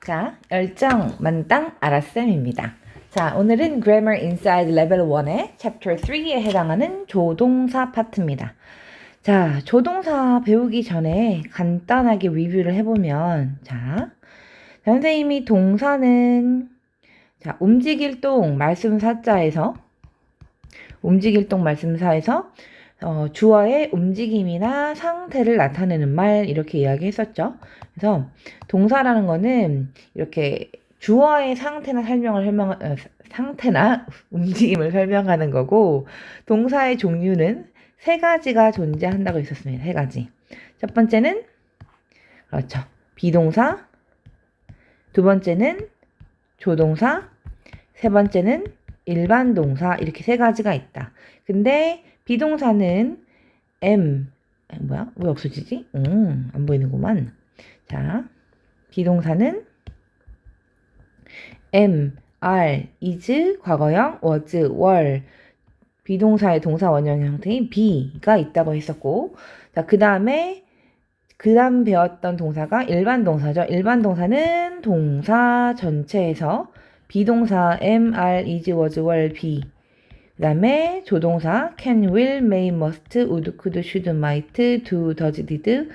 자, 열정 만땅 아라쌤입니다. 자, 오늘은 Grammar Inside Level 1의 Chapter 3에 해당하는 조동사 파트입니다. 자, 조동사 배우기 전에 간단하게 리뷰를 해보면 자, 선생님이 동사는 자, 움직일동 말씀사자에서 주어의 움직임이나 상태를 나타내는 말 이렇게 이야기했었죠. 그래서 동사라는 거는 이렇게 주어의 상태나 상태나 움직임을 설명하는 거고, 동사의 종류는 세 가지가 존재한다고 했었습니다. 세 가지. 첫 번째는 그렇죠, 비동사. 두 번째는 조동사. 세 번째는 일반 동사. 이렇게 세 가지가 있다. 근데 비동사는 왜 없어지지? 안 보이는구만. 자, 비동사는 is, 과거형, was, were. 비동사의 동사 원형 형태인 be가 있다고 했었고, 자, 그 다음 배웠던 동사가 일반 동사죠. 일반 동사는 동사 전체에서 비동사 is, was, were, be. 그 다음에 조동사 can, will, may, must, would, could, should, might, do, does, did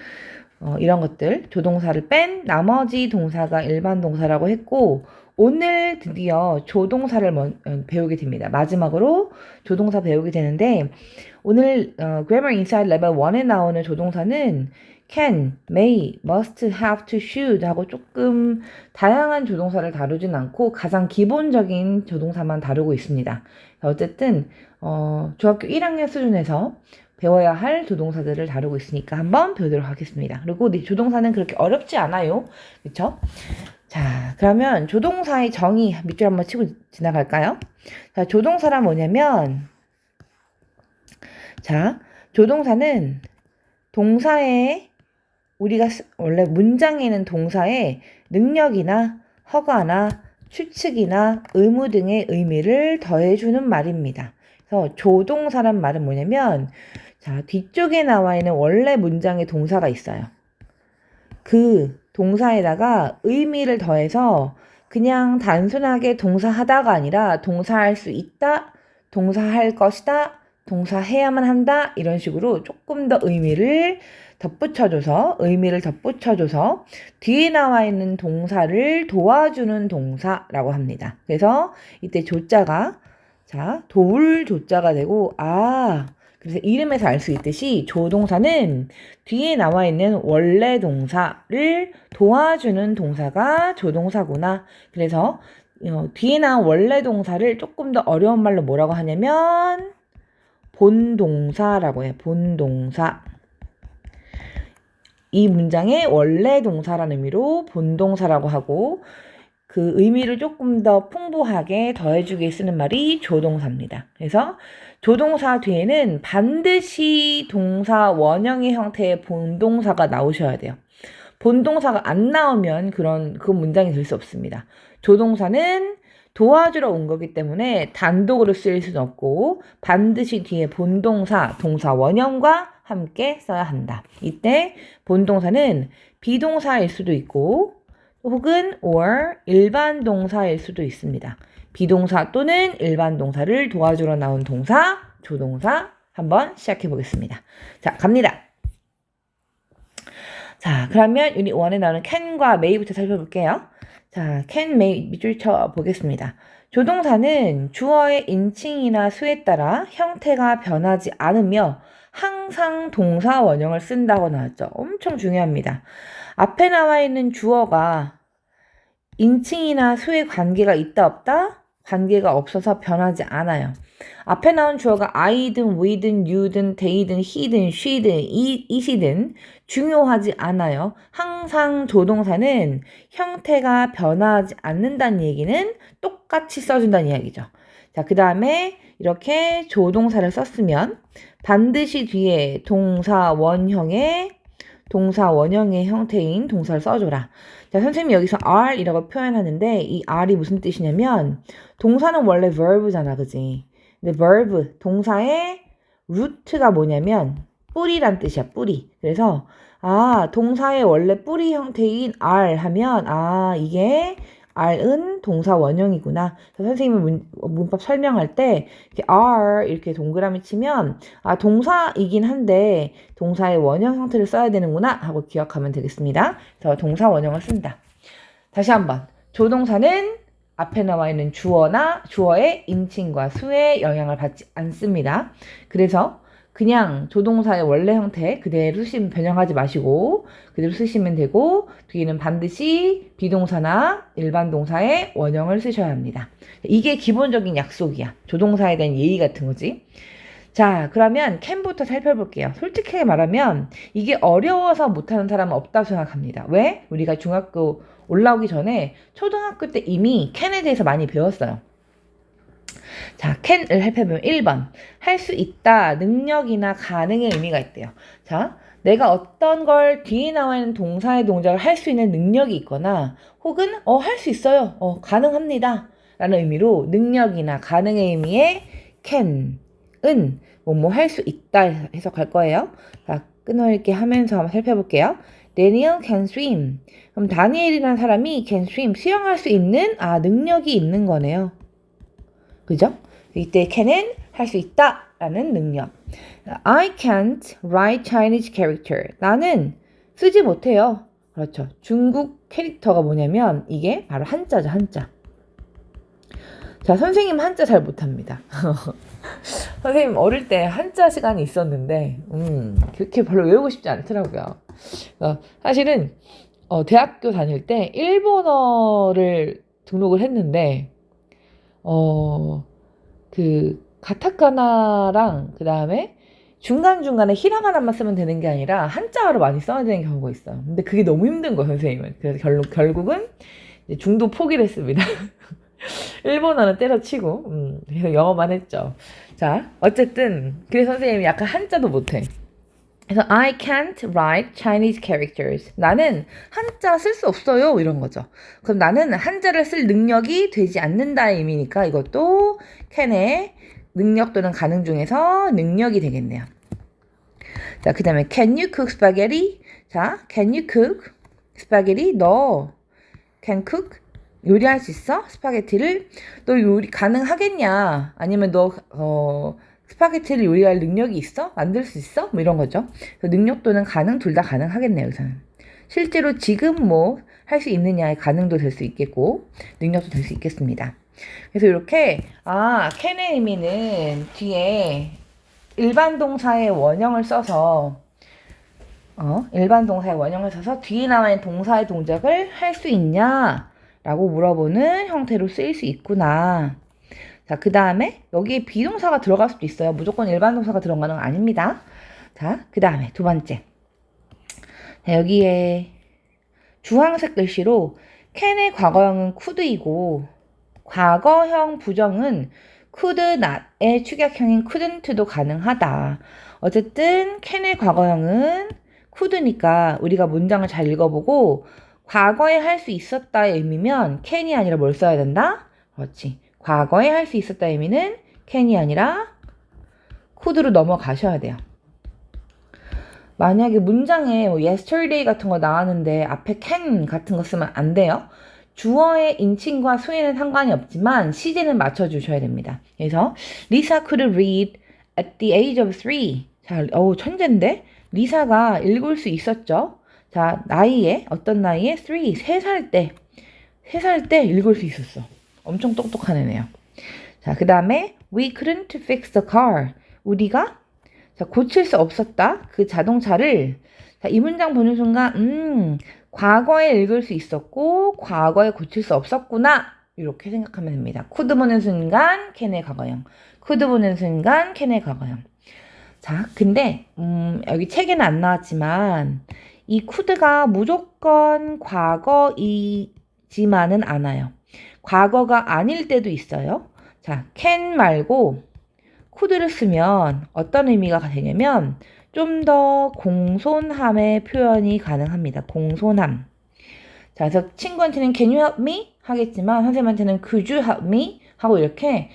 이런 것들, 조동사를 뺀 나머지 동사가 일반 동사라고 했고, 오늘 드디어 조동사를 배우게 됩니다. 마지막으로 조동사 배우게 되는데, 오늘 Grammar Inside Level 1에 나오는 조동사는 can, may, must, have to, should 하고 조금 다양한 조동사를 다루진 않고 가장 기본적인 조동사만 다루고 있습니다. 어쨌든 중학교 1학년 수준에서 배워야 할 조동사들을 다루고 있으니까 한번 배우도록 하겠습니다. 그리고 조동사는 그렇게 어렵지 않아요. 그렇죠? 자, 그러면 조동사의 정의 밑줄 한번 치고 지나갈까요? 자, 조동사란 뭐냐면, 자, 조동사는 동사의 우리가 원래 문장에는 동사의 능력이나 허가나 추측이나 의무 등의 의미를 더해주는 말입니다. 그래서 조동사란 말은 뭐냐면, 자, 뒤쪽에 나와 있는 원래 문장의 동사가 있어요. 그 동사에다가 의미를 더해서 그냥 단순하게 동사하다가 아니라 동사할 수 있다, 동사할 것이다, 동사해야만 한다, 이런 식으로 조금 더 의미를 덧붙여줘서 뒤에 나와 있는 동사를 도와주는 동사라고 합니다. 그래서 이때 조자가 자, 도울 조자가 되고, 그래서 이름에서 알 수 있듯이 조동사는 뒤에 나와 있는 원래 동사를 도와주는 동사가 조동사구나. 그래서 뒤에 나온 원래 동사를 조금 더 어려운 말로 뭐라고 하냐면 본동사라고 해요. 본동사. 이 문장의 원래 동사라는 의미로 본동사라고 하고, 그 의미를 조금 더 풍부하게 더해주게 쓰는 말이 조동사입니다. 그래서 조동사 뒤에는 반드시 동사 원형의 형태의 본동사가 나오셔야 돼요. 본동사가 안 나오면 그 문장이 될 수 없습니다. 조동사는 도와주러 온 거기 때문에 단독으로 쓰일 수는 없고 반드시 뒤에 본동사, 동사 원형과 함께 써야 한다. 이때 본동사는 비동사일 수도 있고 혹은 or 일반 동사일 수도 있습니다. 비동사 또는 일반 동사를 도와주러 나온 동사, 조동사 한번 시작해 보겠습니다. 자, 갑니다. 자, 그러면 유닛 1에 나오는 can과 may부터 살펴볼게요. 자, can, may 밑줄 쳐 보겠습니다. 조동사는 주어의 인칭이나 수에 따라 형태가 변하지 않으며 항상 동사 원형을 쓴다고 나왔죠. 엄청 중요합니다. 앞에 나와 있는 주어가 인칭이나 수의 관계가 있다 없다? 관계가 없어서 변하지 않아요. 앞에 나온 주어가 I든 we든 you든 they든 he든 she든 it이든 중요하지 않아요. 항상 조동사는 형태가 변하지 않는다는 얘기는 똑같이 써준다는 이야기죠. 자, 그 다음에 이렇게 조동사를 썼으면 반드시 뒤에 동사 원형의 형태인 동사를 써줘라. 자, 선생님이 여기서 R이라고 표현하는데 이 R이 무슨 뜻이냐면 동사는 원래 verb잖아, 그지? 근데 verb, 동사의 root가 뭐냐면 뿌리란 뜻이야, 뿌리. 그래서 동사의 원래 뿌리 형태인 are 하면, 이게 are은 동사 원형이구나. 선생님이 문법 설명할 때 이렇게 are 이렇게 동그라미 치면 동사이긴 한데 동사의 원형 형태를 써야 되는구나 하고 기억하면 되겠습니다. 그래서 동사 원형을 쓴다. 다시 한번. 조동사는 앞에 나와 있는 주어의 인칭과 수에 영향을 받지 않습니다. 그래서 그냥 조동사의 원래 형태 그대로 쓰시면 변형하지 마시고 그대로 쓰시면 되고 뒤에는 반드시 비동사나 일반 동사의 원형을 쓰셔야 합니다. 이게 기본적인 약속이야. 조동사에 대한 예의 같은 거지. 자, 그러면 can부터 살펴볼게요. 솔직하게 말하면 이게 어려워서 못하는 사람은 없다고 생각합니다. 왜? 우리가 중학교 올라오기 전에 초등학교 때 이미 can에 대해서 많이 배웠어요. 자, can을 살펴보면 1번. 할 수 있다, 능력이나 가능의 의미가 있대요. 자, 내가 어떤 걸 뒤에 나와 있는 동사의 동작을 할 수 있는 능력이 있거나 혹은 할 수 있어요. 가능합니다. 라는 의미로 능력이나 가능의 의미의 can은 뭐뭐 할 수 있다 해석할 거예요. 자, 끊어읽기 하면서 한번 살펴볼게요. Daniel can swim. 그럼 다니엘이라는 사람이 can swim, 수영할 수 있는 능력이 있는 거네요. 그죠? 이때 can은 할 수 있다 라는 능력. I can't write Chinese character. 나는 쓰지 못해요. 그렇죠. 중국 캐릭터가 뭐냐면 이게 바로 한자죠. 한자. 자, 선생님 한자 잘 못합니다. 선생님 어릴 때 한자 시간이 있었는데 그렇게 별로 외우고 싶지 않더라고요. 사실은 대학교 다닐 때 일본어를 등록을 했는데 그 가타카나랑 그 다음에 중간중간에 히라가나만 쓰면 되는 게 아니라 한자어로 많이 써야 되는 경우가 있어요. 근데 그게 너무 힘든 거예요, 선생님은. 그래서 결국은 이제 중도 포기를 했습니다. 일본어는 때려치고 그래서 영어만 했죠. 자, 어쨌든 그래서 선생님이 약간 한자도 못해. 그래서 I can't write Chinese characters. 나는 한자 쓸 수 없어요. 이런 거죠. 그럼 나는 한자를 쓸 능력이 되지 않는다의 의미니까 이것도 can의 능력 또는 가능 중에서 능력이 되겠네요. 자, 그 다음에 can you cook spaghetti? 자, can you cook spaghetti? 너 can cook? 요리할 수 있어? 스파게티를? 너 요리 가능하겠냐? 아니면 너 스파게티를 요리할 능력이 있어? 만들 수 있어? 뭐 이런 거죠. 능력 또는 가능 둘 다 가능하겠네요. 여기서는. 실제로 지금 뭐 할 수 있느냐의 가능도 될 수 있겠고 능력도 될 수 있겠습니다. 그래서 이렇게 can의 의미는 뒤에 일반 동사의 원형을 써서 뒤에 나와 있는 동사의 동작을 할 수 있냐? 라고 물어보는 형태로 쓰일 수 있구나. 자, 그 다음에 여기에 비동사가 들어갈 수도 있어요. 무조건 일반 동사가 들어가는 건 아닙니다. 자, 그 다음에 두 번째. 자, 여기에 주황색 글씨로 can의 과거형은 could이고 과거형 부정은 could not의 축약형인 couldn't도 가능하다. 어쨌든 can의 과거형은 could니까 우리가 문장을 잘 읽어보고 과거에 할 수 있었다의 의미면 can이 아니라 뭘 써야 된다? 그렇지. 과거에 할 수 있었다의 의미는 can이 아니라 could로 넘어가셔야 돼요. 만약에 문장에 yesterday 같은 거 나왔는데 앞에 can 같은 거 쓰면 안 돼요. 주어의 인칭과 수에는 상관이 없지만 시제는 맞춰주셔야 됩니다. 그래서 Lisa could read at the age of 3. 자, 천재인데? 리사가 읽을 수 있었죠. 자, 어떤 나이에? 3살 때. 3살 때 읽을 수 있었어. 엄청 똑똑한 애네요. 자, 그 다음에 We couldn't fix the car. 우리가 고칠 수 없었다. 그 자동차를. 자, 이 문장 보는 순간 과거에 읽을 수 있었고 과거에 고칠 수 없었구나. 이렇게 생각하면 됩니다. could 보는 순간 can의 과거형. could 보는 순간 can의 과거형. 자, 근데 여기 책에는 안 나왔지만 이 could가 무조건 과거이지만은 않아요. 과거가 아닐 때도 있어요. 자, can 말고 could를 쓰면 어떤 의미가 되냐면 좀 더 공손함의 표현이 가능합니다. 공손함. 자, 그래서 친구한테는 can you help me? 하겠지만 선생님한테는 could you help me? 하고 이렇게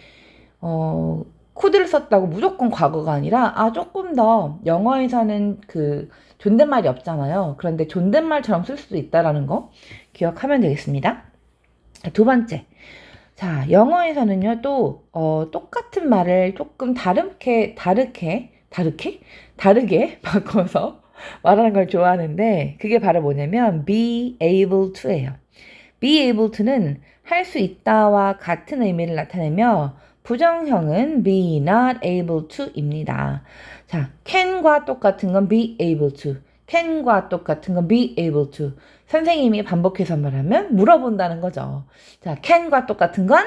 could를 썼다고 무조건 과거가 아니라 조금 더 영어에서는 그 존댓말이 없잖아요. 그런데 존댓말처럼 쓸 수도 있다라는 거 기억하면 되겠습니다. 두 번째. 자, 영어에서는요, 또, 똑같은 말을 조금 다르게 바꿔서 말하는 걸 좋아하는데, 그게 바로 뭐냐면, be able to예요. be able to는 할 수 있다와 같은 의미를 나타내며, 부정형은 be not able to입니다. 자, can과 똑같은 건 be able to. can과 똑같은 건 be able to. 선생님이 반복해서 말하면 물어본다는 거죠. 자, can과 똑같은 건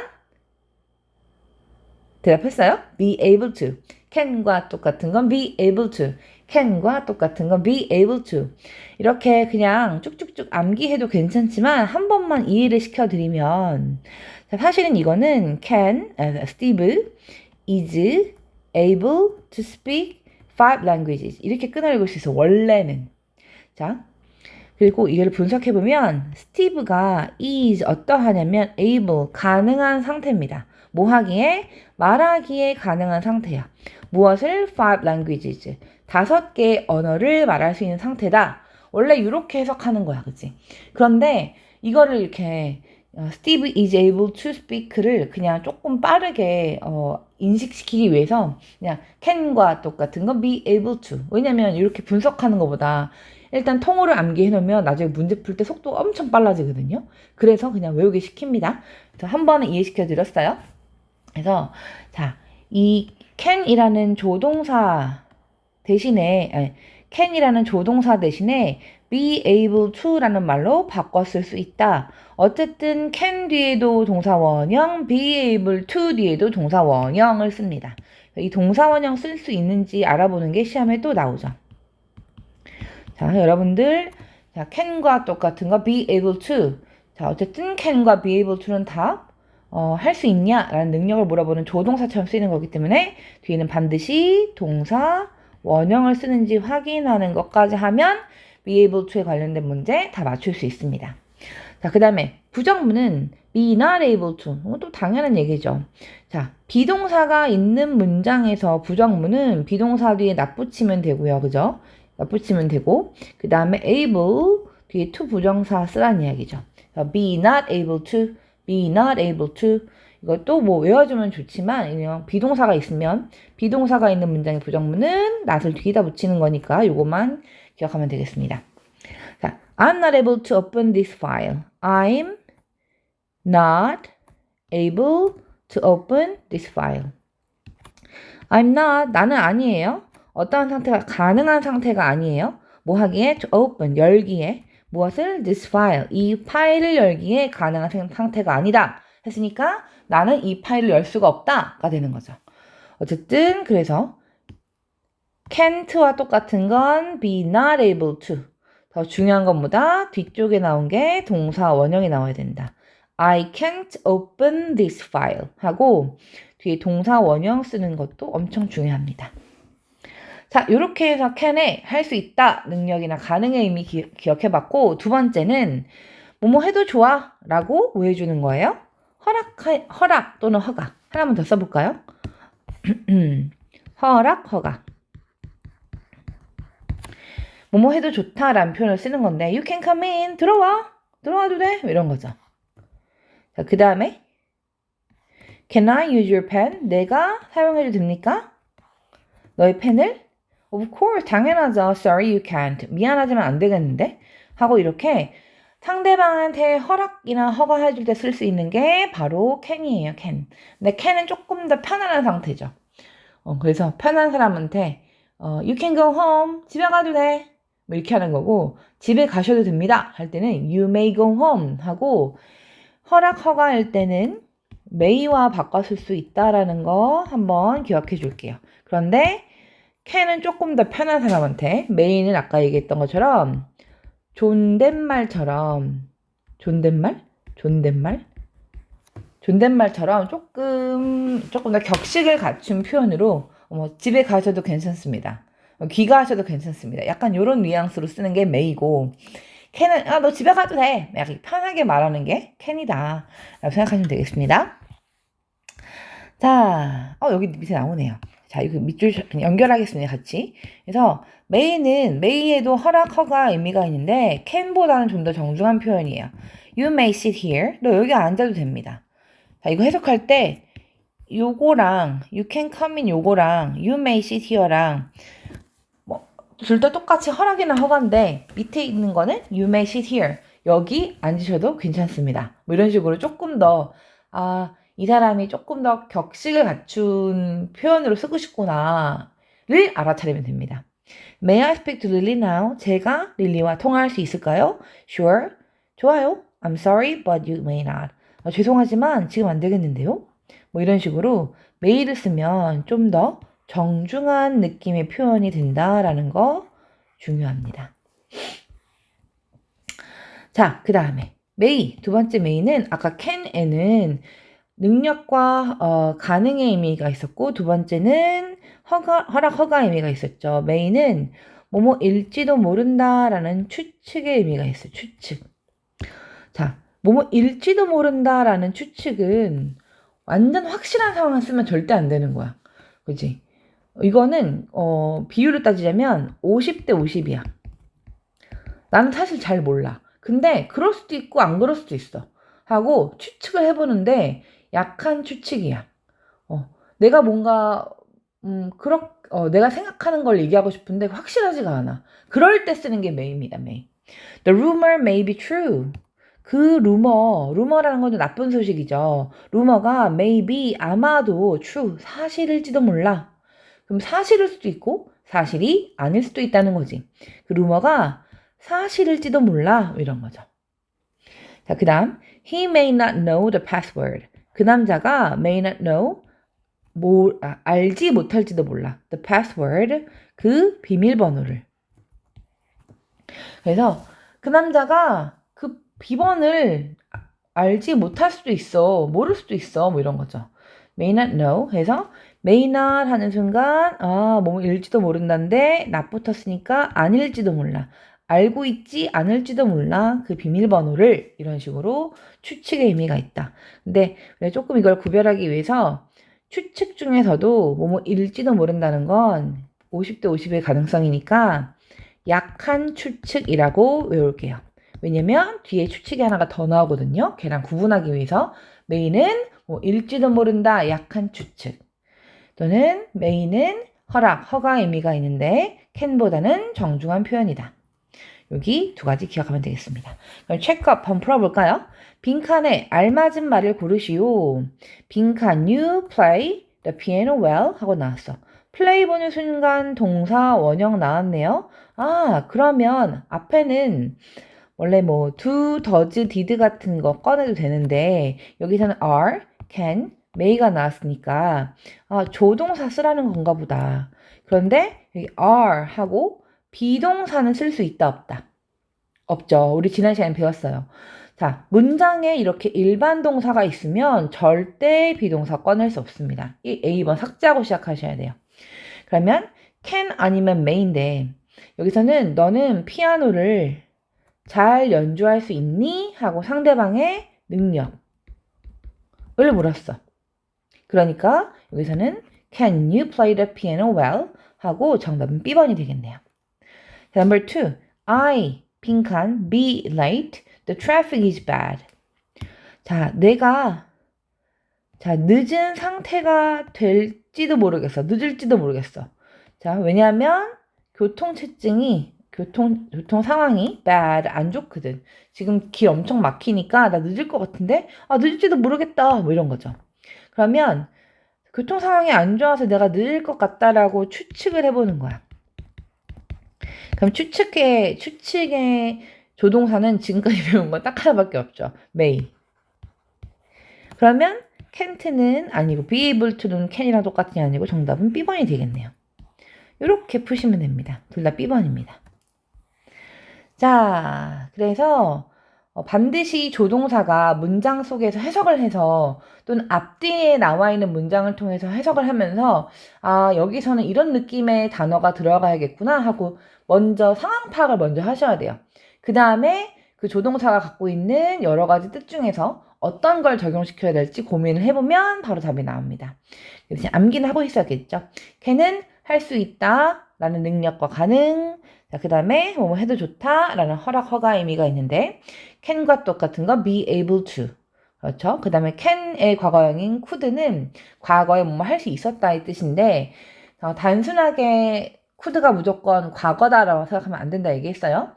대답했어요? be able to. can과 똑같은 건 be able to. can과 똑같은 건 be able to. 이렇게 그냥 쭉쭉쭉 암기해도 괜찮지만 한 번만 이해를 시켜드리면 자, 사실은 이거는 Steve is able to speak 5 languages 이렇게 끊어 읽을 수 있어 원래는. 자, 그리고 이걸 분석해보면 스티브가 is 어떠하냐면 able 가능한 상태입니다. 뭐 하기에? 말하기에 가능한 상태야. 무엇을? 5 languages 5개의 언어를 말할 수 있는 상태다. 원래 이렇게 해석하는 거야, 그치? 그런데 이거를 이렇게 Steve is able to speak를 그냥 조금 빠르게 인식시키기 위해서 그냥 can과 똑같은 건 be able to. 왜냐면 이렇게 분석하는 것보다 일단 통으로 암기해 놓으면 나중에 문제 풀 때 속도가 엄청 빨라지거든요. 그래서 그냥 외우게 시킵니다. 그래서 한 번은 이해시켜 드렸어요. 그래서 자, 이 can이라는 조동사 대신에 can이라는 조동사 대신에 be able to라는 말로 바꿔 쓸 수 있다. 어쨌든 can 뒤에도 동사 원형, be able to 뒤에도 동사 원형을 씁니다. 이 동사 원형 쓸 수 있는지 알아보는 게 시험에 또 나오죠. 자, 여러분들, 자, can과 똑같은 거 be able to. 자, 어쨌든 can과 be able to는 다 할 수 있냐라는 능력을 물어보는 조동사처럼 쓰이는 거기 때문에 뒤에는 반드시 동사 원형을 쓰는지 확인하는 것까지 하면 be able to에 관련된 문제 다 맞출 수 있습니다. 자, 그 다음에 부정문은 be not able to. 이건 또 당연한 얘기죠. 자, 비동사가 있는 문장에서 부정문은 비동사 뒤에 not 붙이면 되고요. 그죠? not 붙이면 되고 그 다음에 able 뒤에 to 부정사 쓰라는 이야기죠. be not able to, be not able to. 이것도 뭐 외워주면 좋지만 그냥 비동사가 있으면 비동사가 있는 문장의 부정문은 not을 뒤에다 붙이는 거니까 요것만 기억하면 되겠습니다. 자, I'm not able to open this file. I'm not able to open this file. I'm not, 나는 아니에요. 어떠한 상태가 가능한 상태가 아니에요. 뭐 하기에? to open, 열기에. 무엇을? this file, 이 파일을 열기에 가능한 상태가 아니다. 했으니까 나는 이 파일을 열 수가 없다가 되는 거죠. 어쨌든 그래서 can't와 똑같은 건 be not able to. 더 중요한 것보다 뒤쪽에 나온 게 동사 원형이 나와야 된다. I can't open this file 하고 뒤에 동사 원형 쓰는 것도 엄청 중요합니다. 자, 이렇게 해서 can의 할 수 있다 능력이나 가능의 의미 기억해봤고 두 번째는 뭐뭐 해도 좋아 라고 왜 해주는 거예요? 허락 또는 허가. 하나만 더 써볼까요? 허락, 허가. 뭐뭐 해도 좋다라는 표현을 쓰는 건데 You can come in. 들어와도 돼. 이런 거죠. 자, 그 다음에 Can I use your pen? 내가 사용해도 됩니까? 너의 펜을? Of course, 당연하죠. Sorry, you can't. 미안하지만 안 되겠는데? 하고 이렇게 상대방한테 허락이나 허가해줄 때 쓸 수 있는 게 바로 can이에요, can. 근데 can은 조금 더 편안한 상태죠. 그래서 편한 사람한테 You can go home. 집에 가도 돼. 뭐 이렇게 하는 거고 집에 가셔도 됩니다. 할 때는 You may go home 하고 허락, 허가할 때는 may와 바꿔 쓸 수 있다라는 거 한번 기억해 줄게요. 그런데 can은 조금 더 편한 사람한테 may는 아까 얘기했던 것처럼 존댓말처럼 존댓말처럼 조금 더 격식을 갖춘 표현으로 집에 가셔도 괜찮습니다. 귀가하셔도 괜찮습니다. 약간 이런 뉘앙스로 쓰는 게 may고 can은 너 집에 가도 돼. 약간 편하게 말하는 게 can이다 라고 생각하시면 되겠습니다. 자, 여기 밑에 나오네요. 자, 이거 밑줄 그냥 연결하겠습니다, 같이. 그래서 may에도 허락, 허가 의미가 있는데 can보다는 좀 더 정중한 표현이에요. You may sit here. 너 여기 앉아도 됩니다. 자, 이거 해석할 때 요거랑 you can come in 요거랑 you may sit here랑 뭐 둘 다 똑같이 허락이나 허가인데 밑에 있는 거는 you may sit here. 여기 앉으셔도 괜찮습니다. 뭐 이런 식으로 조금 더 이 사람이 조금 더 격식을 갖춘 표현으로 쓰고 싶구나를 알아차리면 됩니다. May I speak to Lily now? 제가 릴리와 통화할 수 있을까요? Sure. 좋아요. I'm sorry, but you may not. 죄송하지만 지금 안 되겠는데요? 뭐 이런 식으로 may를 쓰면 좀 더 정중한 느낌의 표현이 된다라는 거 중요합니다. 자, 그 다음에 may, 두 번째 may는 아까 can에는 능력과 가능의 의미가 있었고 두 번째는 허락, 허가 의미가 있었죠. may는 뭐뭐일지도 모른다라는 추측의 의미가 있어요. 추측. 자, 뭐뭐일지도 모른다라는 추측은 완전 확실한 상황을 쓰면 절대 안 되는 거야. 그치? 이거는 비율을 따지자면 50대 50이야. 나는 사실 잘 몰라. 근데 그럴 수도 있고 안 그럴 수도 있어. 하고 추측을 해보는데 약한 추측이야. 내가 뭔가 내가 생각하는 걸 얘기하고 싶은데 확실하지가 않아. 그럴 때 쓰는 게 may입니다. may. The rumor may be true. 그 루머라는 건 나쁜 소식이죠. 루머가 maybe 아마도 true 사실일지도 몰라. 그럼 사실일 수도 있고 사실이 아닐 수도 있다는 거지. 그 루머가 사실일지도 몰라 이런 거죠. 자, 그 다음 he may not know the password. 그 남자가 may not know 알지 못할지도 몰라. the password 그 비밀번호를. 그래서 그 남자가 그 비번을 알지 못할 수도 있어. 모를 수도 있어. 뭐 이런 거죠. may not know 해서 may not 하는 순간 뭐 일지도 모른다는데 not 붙었으니까 아닐지도 몰라. 알고 있지 않을지도 몰라. 그 비밀번호를 이런 식으로 추측의 의미가 있다. 근데 조금 이걸 구별하기 위해서 추측 중에서도 뭐일지도 모른다는 건 50대 50의 가능성이니까 약한 추측이라고 외울게요. 왜냐면 뒤에 추측이 하나가 더 나오거든요. 걔랑 구분하기 위해서 may는 일지도 모른다 약한 추측 또는 may는 허락, 허가 의미가 있는데 can보다는 정중한 표현이다. 여기 두 가지 기억하면 되겠습니다. 그럼 체크업 한번 풀어볼까요? 빈칸에 알맞은 말을 고르시오. 빈칸 you play the piano well 하고 나왔어. play 보는 순간 동사 원형 나왔네요. 그러면 앞에는 원래 do, does, did 같은 거 꺼내도 되는데 여기서는 are, can, may가 나왔으니까 조동사 쓰라는 건가 보다. 그런데 여기 are 하고 비동사는 쓸 수 있다 없다? 없죠. 우리 지난 시간에 배웠어요. 자, 문장에 이렇게 일반 동사가 있으면 절대 비동사 꺼낼 수 없습니다. 이 A번 삭제하고 시작하셔야 돼요. 그러면 can 아니면 may인데 여기서는 너는 피아노를 잘 연주할 수 있니? 하고 상대방의 능력을 물었어. 그러니까 여기서는 can you play the piano well? 하고 정답은 B번이 되겠네요. Number 2. I 빈칸 be late. The traffic is bad. 자, 내가 늦은 상태가 될지도 모르겠어. 늦을지도 모르겠어. 자, 왜냐하면 교통 상황이 bad 안 좋거든. 지금 길 엄청 막히니까 나 늦을 것 같은데 늦을지도 모르겠다. 뭐 이런 거죠. 그러면 교통 상황이 안 좋아서 내가 늦을 것 같다라고 추측을 해보는 거야. 그럼 추측의 조동사는 지금까지 배운 거 딱 하나밖에 없죠. may. 그러면 can't는 아니고 be able to는 can이랑 똑같은 게 아니고 정답은 B번이 되겠네요. 이렇게 푸시면 됩니다. 둘 다 B번입니다. 자, 그래서 반드시 조동사가 문장 속에서 해석을 해서 또는 앞뒤에 나와 있는 문장을 통해서 해석을 하면서 여기서는 이런 느낌의 단어가 들어가야겠구나 하고 먼저 상황 파악을 먼저 하셔야 돼요. 그 다음에 그 조동사가 갖고 있는 여러 가지 뜻 중에서 어떤 걸 적용시켜야 될지 고민을 해보면 바로 답이 나옵니다. 그래서 암기는 하고 있어야겠죠. can은 할 수 있다 라는 능력과 가능. 자, 그 다음에 뭐뭐 해도 좋다 라는 허락, 허가 의미가 있는데 can과 똑같은 거 be able to. 그렇죠. 그 다음에 can의 과거형인 could는 과거에 뭐뭐 할 수 있었다의 뜻인데 단순하게 could가 무조건 과거다라고 생각하면 안 된다 얘기했어요.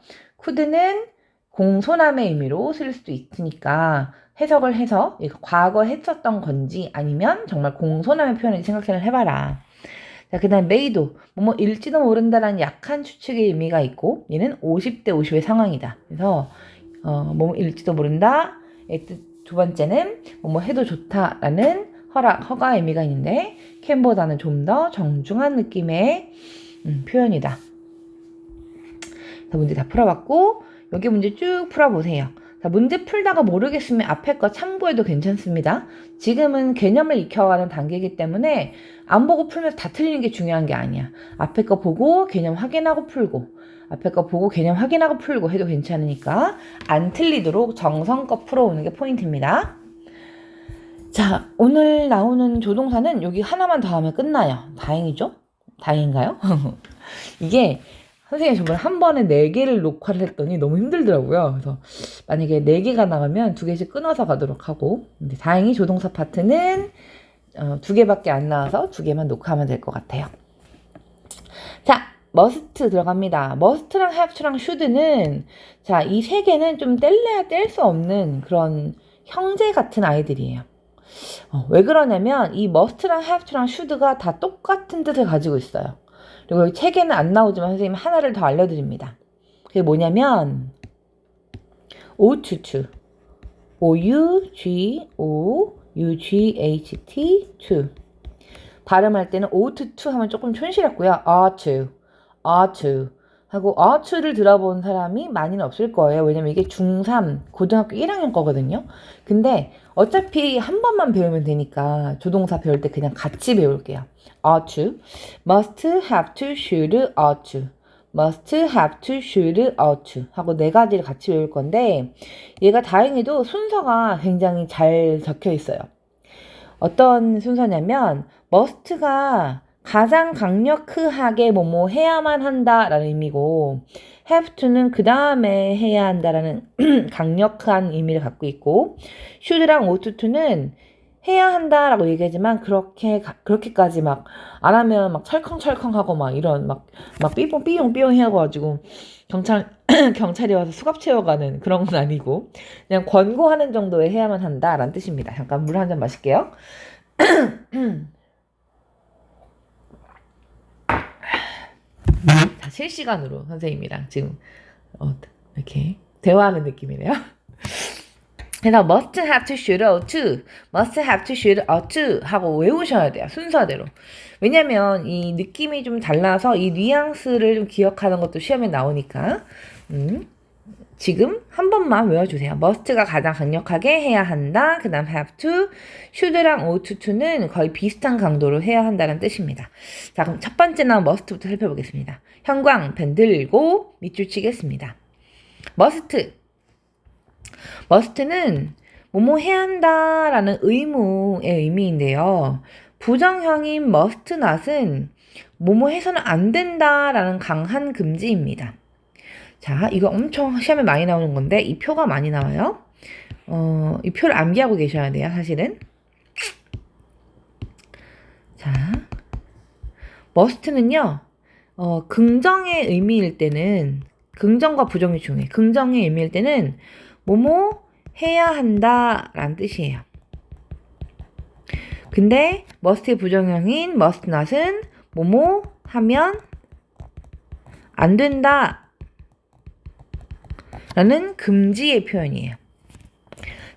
could는 공손함의 의미로 쓸 수도 있으니까 해석을 해서 이거 과거 했었던 건지 아니면 정말 공손함의 표현인지 생각을 해봐라. 자, 그 다음 may도 뭐일지도 모른다라는 약한 추측의 의미가 있고 얘는 50대 50의 상황이다. 그래서 뭐일지도 모른다. 두 번째는 뭐 해도 좋다라는 허락, 허가 의미가 있는데 can보다는 좀 더 정중한 느낌의 표현이다. 자, 문제 다 풀어봤고 여기 문제 쭉 풀어보세요. 자, 문제 풀다가 모르겠으면 앞에 거 참고해도 괜찮습니다. 지금은 개념을 익혀가는 단계이기 때문에 안 보고 풀면서 다 틀리는 게 중요한 게 아니야. 앞에 거 보고 개념 확인하고 풀고 앞에 거 보고 개념 확인하고 풀고 해도 괜찮으니까 안 틀리도록 정성껏 풀어오는 게 포인트입니다. 자, 오늘 나오는 조동사는 여기 하나만 더 하면 끝나요. 다행이죠? 다행인가요? 이게 선생님이 저번에 한 번에 4개를 녹화를 했더니 너무 힘들더라고요. 그래서 만약에 4개가 나가면 2개씩 끊어서 가도록 하고 근데 다행히 조동사 파트는 2개밖에 안 나와서 2개만 녹화하면 될 것 같아요. 자, must 들어갑니다. must랑 have랑 should는 자, 이 3개는 좀 뗄래야 뗄 수 없는 그런 형제 같은 아이들이에요. 왜 그러냐면 이 must랑 have랑 should가 다 똑같은 뜻을 가지고 있어요. 그리고 여기 책에는 안 나오지만 선생님이 하나를 더 알려드립니다. 그게 뭐냐면 ought to, O-U-G-O-U-G-H-T, to. 발음할 때는 ought to 하면 조금 촌스럽고요. ought to 하고 ought to를 들어본 사람이 많이는 없을 거예요. 왜냐면 이게 중3, 고등학교 1학년 거거든요. 근데 어차피 한 번만 배우면 되니까 조동사 배울 때 그냥 같이 배울게요. ought to, must, have to, should, ought to. must, have to, should, ought to 하고 4가지를 같이 배울 건데 얘가 다행히도 순서가 굉장히 잘 적혀 있어요. 어떤 순서냐면 must가 가장 강력하게 뭐뭐 해야만 한다라는 의미고 have to는 그 다음에 해야 한다라는 강력한 의미를 갖고 있고 should랑 ought to는 해야 한다라고 얘기하지만 그렇게까지 막 안 하면 막 철컹철컹하고 막 이런 막 삐용삐용 해가지고 경찰이 와서 수갑 채워가는 그런 건 아니고 그냥 권고하는 정도에 해야만 한다라는 뜻입니다. 잠깐 물 한 잔 마실게요. 자, 실시간으로 선생님이랑 지금 이렇게 대화하는 느낌이네요. 그래서 must, have to, should, ought to, must, have to, should, ought to 하고 외우셔야 돼요. 순서대로. 왜냐면 이 느낌이 좀 달라서 이 뉘앙스를 좀 기억하는 것도 시험에 나오니까 지금 한 번만 외워주세요. must가 가장 강력하게 해야 한다. 그 다음 have to, should랑 ought to는 거의 비슷한 강도로 해야 한다는 뜻입니다. 자, 그럼 첫 번째 나온 must부터 살펴보겠습니다. 형광 펜 들고 밑줄 치겠습니다. must는 뭐뭐 해야 한다라는 의무의 의미인데요. 부정형인 must not은 뭐뭐 해서는 안 된다라는 강한 금지입니다. 자, 이거 엄청 시험에 많이 나오는 건데 이 표가 많이 나와요. 이 표를 암기하고 계셔야 돼요, 사실은. 자, must는요. 긍정의 의미일 때는 긍정과 부정이 중요해요. 긍정의 의미일 때는 뭐뭐 해야 한다라는 뜻이에요. 근데 must의 부정형인 must not은 뭐뭐 하면 안 된다 라는 금지의 표현이에요.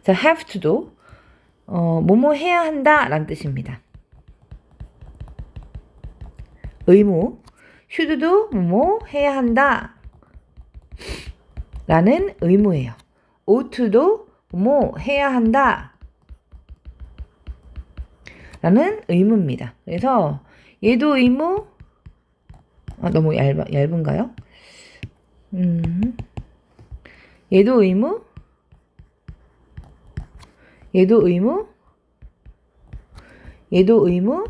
자, have to도 뭐뭐 해야 한다 라는 뜻입니다. 의무. should도 뭐뭐 해야 한다 라는 의무예요. ought도 뭐뭐 해야 한다 라는 의무입니다. 그래서 얘도 의무. 너무 얇은가요? 얘도 의무? 얘도 의무? 얘도 의무?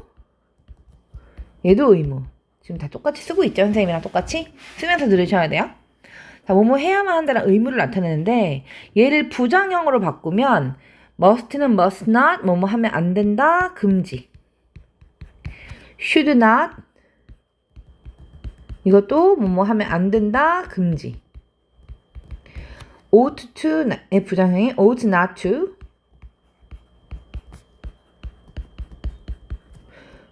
얘도 의무. 지금 다 똑같이 쓰고 있죠? 선생님이랑 똑같이? 쓰면서 들으셔야 돼요. 자, 뭐뭐 해야만 한다는 의무를 나타내는데 얘를 부정형으로 바꾸면 must는 must not, 뭐뭐 하면 안 된다, 금지. should not, 이것도 뭐뭐 하면 안 된다, 금지. ought to의 부정형이 ought not to,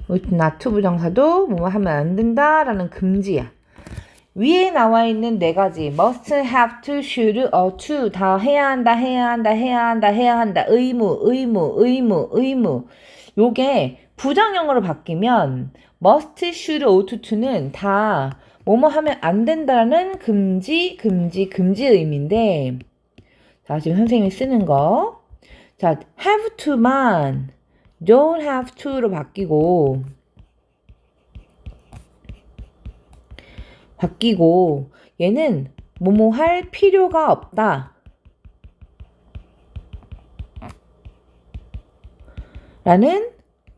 ought not to 부정사도 뭐뭐 하면 안 된다라는 금지야. 위에 나와 있는 네 가지 must, have to, should, ought to 다 해야 한다, 해야 한다, 해야 한다, 해야 한다, 의무, 의무, 의무, 의무. 요게 부정형으로 바뀌면 must, should, ought to는 다 뭐뭐 하면 안 된다는 금지, 금지, 금지 의미인데, 자, 지금 선생님이 쓰는 거. 자, have to만 don't have to로 바뀌고 얘는 뭐뭐 할 필요가 없다 라는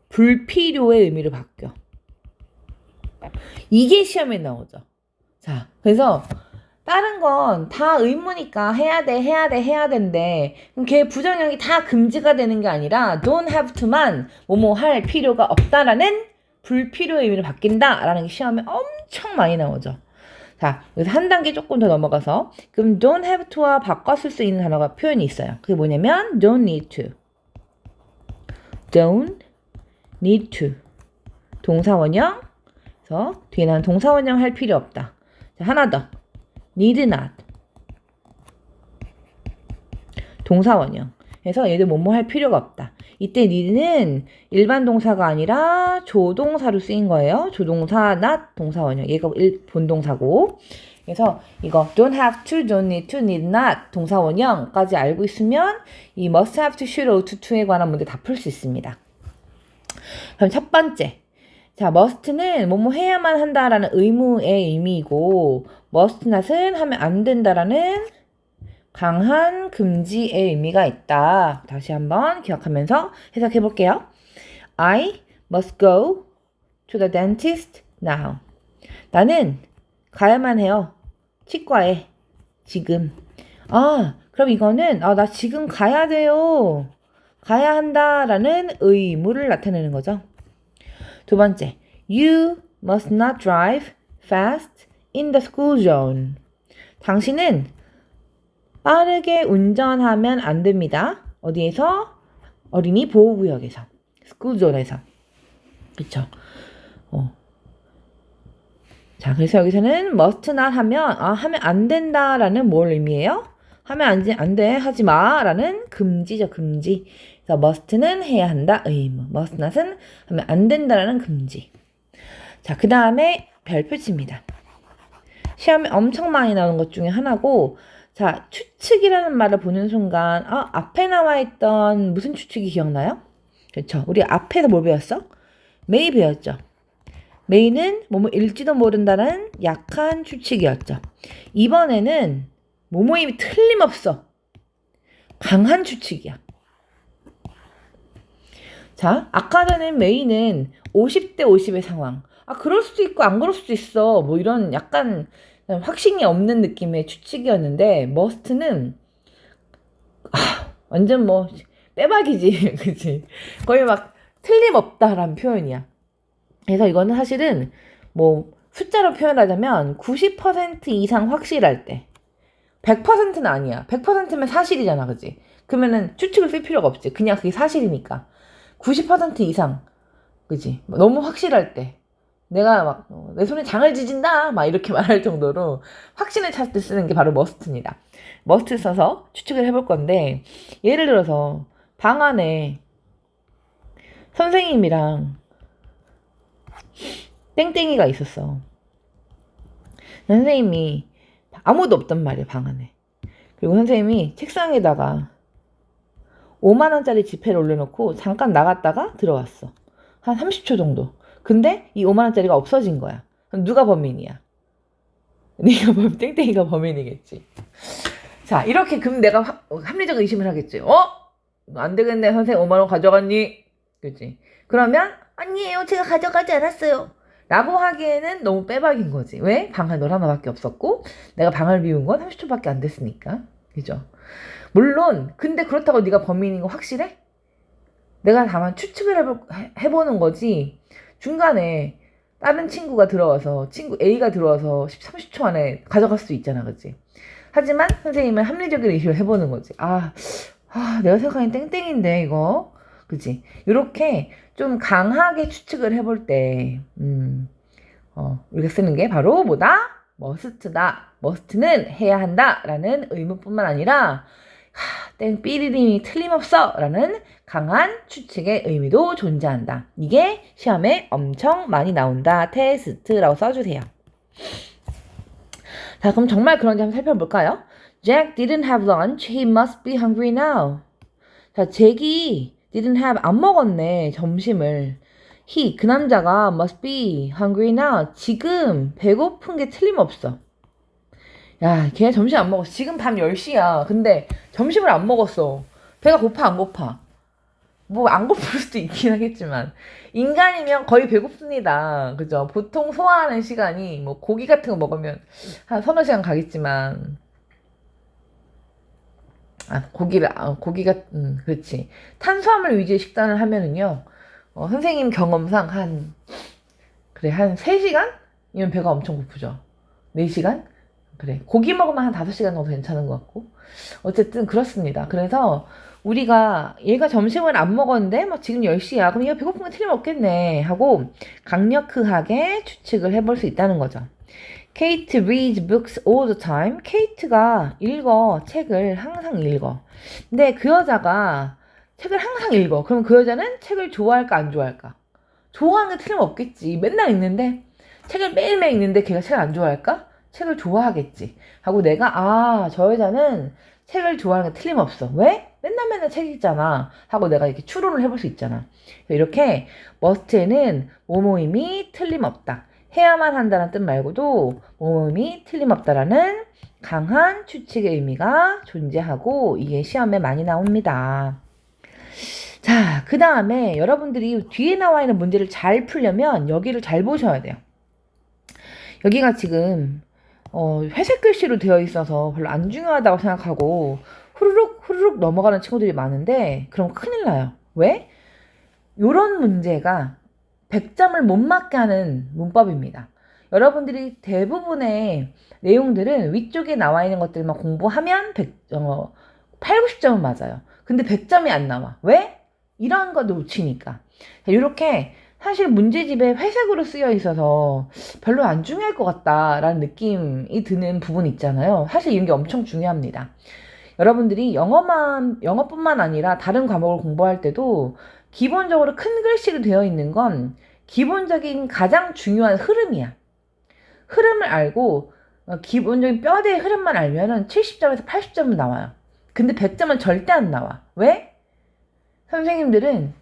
불필요의 의미로 바뀌어. 이게 시험에 나오죠. 자, 그래서 다른 건 다 의무니까 해야 돼, 해야 돼, 해야 된대. 그럼 걔 부정형이 다 금지가 되는 게 아니라 don't have to만 뭐뭐 할 필요가 없다라는 불필요의 의미로 바뀐다라는 게 시험에 엄청 많이 나오죠. 자, 여기서 한 단계 조금 더 넘어가서 그럼 don't have to와 바꿔 쓸 수 있는 단어가 표현이 있어요. 그게 뭐냐면 don't need to. don't need to. 동사원형. 그래서 뒤에 나는 동사원형 할 필요 없다. 자, 하나 더. need not. 동사원형. 그래서 얘들 뭐뭐 할 필요가 없다. 이때 need는 일반 동사가 아니라 조동사로 쓰인 거예요. 조동사 not 동사원형. 얘가 본동사고. 그래서 이거 don't have to, don't need to, need not 동사원형까지 알고 있으면 이 must have to, should, ought to에 관한 문제 다 풀 수 있습니다. 그럼 첫 번째. 자, must는 뭐뭐 해야만 한다라는 의무의 의미이고 must not은 하면 안 된다라는 강한 금지의 의미가 있다. 다시 한번 기억하면서 해석해 볼게요. I must go to the dentist now. 나는 가야만 해요. 치과에 지금. 아, 그럼 이거는 나 지금 가야 돼요. 가야 한다라는 의무를 나타내는 거죠. 두 번째, you must not drive fast in the school zone. 당신은 빠르게 운전하면 안 됩니다. 어디에서? 어린이 보호구역에서. school zone에서. 그쵸? 자, 그래서 여기서는 must not 하면, 하면 안 된다라는 뭘 의미해요? 하면 안 돼, 하지 마 라는 금지죠, 금지. 그래서 must는 해야 한다, 의무. must not은 하면 안 된다라는 금지. 자, 그 다음에 별표치입니다. 시험에 엄청 많이 나오는 것 중에 하나고, 자, 추측이라는 말을 보는 순간, 앞에 나와 있던 무슨 추측이 기억나요? 그렇죠. 우리 앞에서 뭘 배웠어? may 배웠죠. may는 뭐뭐일지도 모른다는 약한 추측이었죠. 이번에는 뭐뭐임이 틀림없어. 강한 추측이야. 자, 아까 전에 may는 50대 50의 상황. 그럴 수도 있고 안 그럴 수도 있어. 뭐 이런 약간 확신이 없는 느낌의 추측이었는데 must는 완전 뭐 빼박이지. 그치? 거의 막 틀림없다라는 표현이야. 그래서 이거는 사실은 뭐 숫자로 표현하자면 90% 이상 확실할 때 100%는 아니야. 100%면 사실이잖아. 그치? 그러면은 추측을 쓸 필요가 없지. 그냥 그게 사실이니까. 90% 이상. 그치? 너무 확실할 때. 내가 막 내 손에 장을 지진다 막 이렇게 말할 정도로 확신을 찾을 때 쓰는 게 바로 must입니다. must 써서 추측을 해볼 건데 예를 들어서 방 안에 선생님이랑 땡땡이가 있었어. 선생님이 아무도 없단 말이야, 방 안에. 그리고 선생님이 책상에다가 5만 원짜리 지폐를 올려놓고 잠깐 나갔다가 들어왔어. 한 30초 정도. 근데 이 5만 원짜리가 없어진 거야. 그럼 누가 범인이야? 땡땡이가 범인이겠지. 자, 이렇게 그럼 내가 합리적 의심을 하겠지. 안 되겠네. 선생님 5만 원 가져갔니? 그치? 그러면 아니에요. 제가 가져가지 않았어요. 라고 하기에는 너무 빼박인 거지. 왜? 방할 널 하나밖에 없었고 내가 방을 비운 건 30초밖에 안 됐으니까. 그죠? 물론 근데 그렇다고 네가 범인인 거 확실해? 내가 다만 추측을 해보는 거지. 중간에 다른 친구가 들어와서 친구 A가 들어와서 30초 안에 가져갈 수도 있잖아. 그치? 하지만 선생님은 합리적인 의심을 해보는 거지. 내가 생각하는 땡땡인데 이거. 그치? 이렇게 좀 강하게 추측을 해볼 때 우리가 쓰는 게 바로 뭐다? 머스트다. 머스트는 해야 한다 라는 의무뿐만 아니라 땡 삐리림이 틀림없어 라는 강한 추측의 의미도 존재한다. 이게 시험에 엄청 많이 나온다. 테스트라고 써주세요. 자, 그럼 정말 그런지 한번 살펴볼까요? Jack didn't have lunch. He must be hungry now. 자, 잭이 didn't have 안 먹었네. 점심을. He 그 남자가 must be hungry now. 지금 배고픈 게 틀림없어. 야, 걔 점심 안 먹었어. 지금 밤 10시야. 근데 점심을 안 먹었어. 배가 고파 안 고파? 뭐 안 고플 수도 있긴 하겠지만 인간이면 거의 배고픕니다. 그죠? 보통 소화하는 시간이 뭐 고기 같은 거 먹으면 한 서너 시간 가겠지만 고기가 그렇지. 탄수화물 위주의 식단을 하면은요. 선생님 경험상 한 3시간? 이면 배가 엄청 고프죠. 4시간? 그래. 고기 먹으면 한 5시간 정도 괜찮은 것 같고. 어쨌든 그렇습니다. 그래서 우리가 얘가 점심을 안 먹었는데 막 지금 10시야. 그럼 얘가 배고픈 건 틀림없겠네 하고 강력하게 추측을 해볼 수 있다는 거죠. Kate reads books all the time. 케이트가 책을 항상 읽어. 근데 그 여자가 책을 항상 읽어. 그럼 그 여자는 책을 좋아할까 안 좋아할까? 좋아하는 게 틀림없겠지. 맨날 읽는데 책을 매일매일 읽는데 걔가 책을 안 좋아할까? 책을 좋아하겠지. 하고 내가 저 여자는 책을 좋아하는 게 틀림없어. 왜? 맨날 책 읽잖아. 하고 내가 이렇게 추론을 해볼 수 있잖아. 이렇게 must에는 뭐뭐임이 틀림없다. 해야만 한다는 뜻 말고도 뭐뭐임이 틀림없다라는 강한 추측의 의미가 존재하고 이게 시험에 많이 나옵니다. 자, 그 다음에 여러분들이 뒤에 나와 있는 문제를 잘 풀려면 여기를 잘 보셔야 돼요. 여기가 지금 회색 글씨로 되어 있어서 별로 안 중요하다고 생각하고 후루룩 넘어가는 친구들이 많은데 그럼 큰일 나요. 왜? 요런 문제가 100점을 못 맞게 하는 문법입니다. 여러분들이 대부분의 내용들은 위쪽에 나와 있는 것들만 공부하면 8, 90점은 맞아요. 근데 100점이 안 나와. 왜? 이런 거 놓치니까. 이렇게 사실 문제집에 회색으로 쓰여 있어서 별로 안 중요할 것 같다라는 느낌이 드는 부분 있잖아요. 사실 이런 게 엄청 중요합니다. 여러분들이 영어뿐만 아니라 다른 과목을 공부할 때도 기본적으로 큰 글씨로 되어 있는 건 기본적인 가장 중요한 흐름이야. 흐름을 알고 기본적인 뼈대의 흐름만 알면은 70점에서 80점은 나와요. 근데 100점은 절대 안 나와. 왜? 선생님들은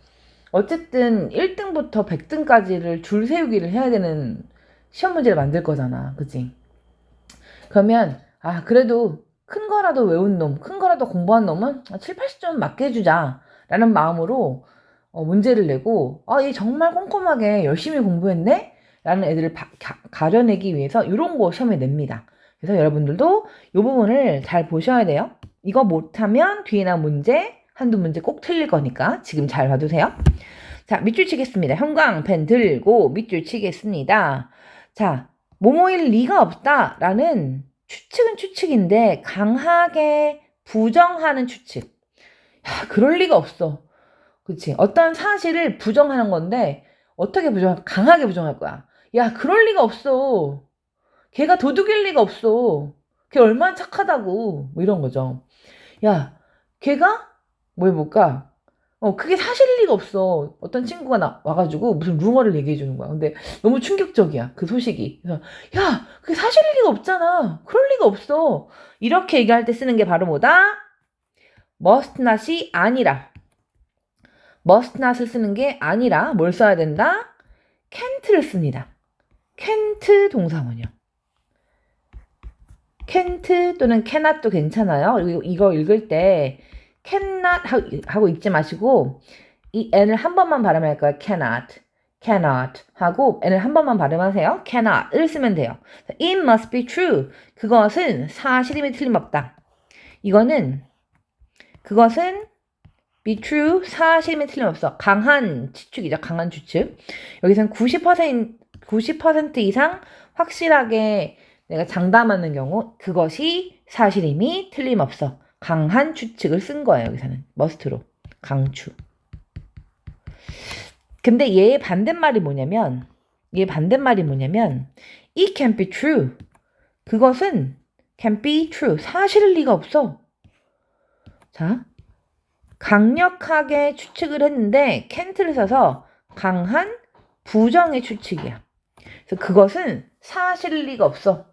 어쨌든 1등부터 100등까지를 줄 세우기를 해야 되는 시험 문제를 만들 거잖아. 그치? 그러면 그래도 큰 거라도 외운 놈, 큰 거라도 공부한 놈은 7, 80점 맞게 해주자 라는 마음으로 문제를 내고 얘 정말 꼼꼼하게 열심히 공부했네? 라는 애들을 가려내기 위해서 이런 거 시험에 냅니다. 그래서 여러분들도 이 부분을 잘 보셔야 돼요. 이거 못하면 뒤에 나온 문제 한두 문제 꼭 틀릴 거니까 지금 잘 봐두세요. 자, 밑줄 치겠습니다. 형광펜 들고 밑줄 치겠습니다. 자, 뭐뭐일 리가 없다 라는 추측은 추측인데 강하게 부정하는 추측. 그럴 리가 없어. 그치? 어떤 사실을 부정하는 건데 어떻게 강하게 부정할 거야. 야, 그럴 리가 없어. 걔가 도둑일 리가 없어. 걔 얼마나 착하다고. 뭐 이런 거죠. 야, 걔가 뭐 해볼까? 그게 사실일 리가 없어. 어떤 친구가 와가지고 무슨 루머를 얘기해 주는 거야. 근데 너무 충격적이야. 그 소식이. 그래서 야, 그게 사실일 리가 없잖아. 그럴 리가 없어. 이렇게 얘기할 때 쓰는 게 바로 뭐다? must not이 아니라. must not을 쓰는 게 아니라 뭘 써야 된다? can't를 씁니다. can't 동사원이요. can't 또는 cannot도 괜찮아요. 그리고 이거 읽을 때 cannot 하고 읽지 마시고 이 n을 한 번만 발음할 거예요. cannot 하고 n을 한 번만 발음하세요. cannot을 쓰면 돼요. It must be true. 그것은 사실임이 틀림없다. 이거는 그것은 be true, 사실임이 틀림없어. 강한 추측이죠. 강한 추측. 여기서는 90% 이상 확실하게 내가 장담하는 경우 그것이 사실임이 틀림없어. 강한 추측을 쓴 거예요. 여기서는 must로. 강추. 근데 얘의 반대말이 뭐냐면 it can't be true. 그것은 can't be true. 사실일 리가 없어. 자, 강력하게 추측을 했는데 can't를 써서 강한 부정의 추측이야. 그래서 그것은 사실일 리가 없어.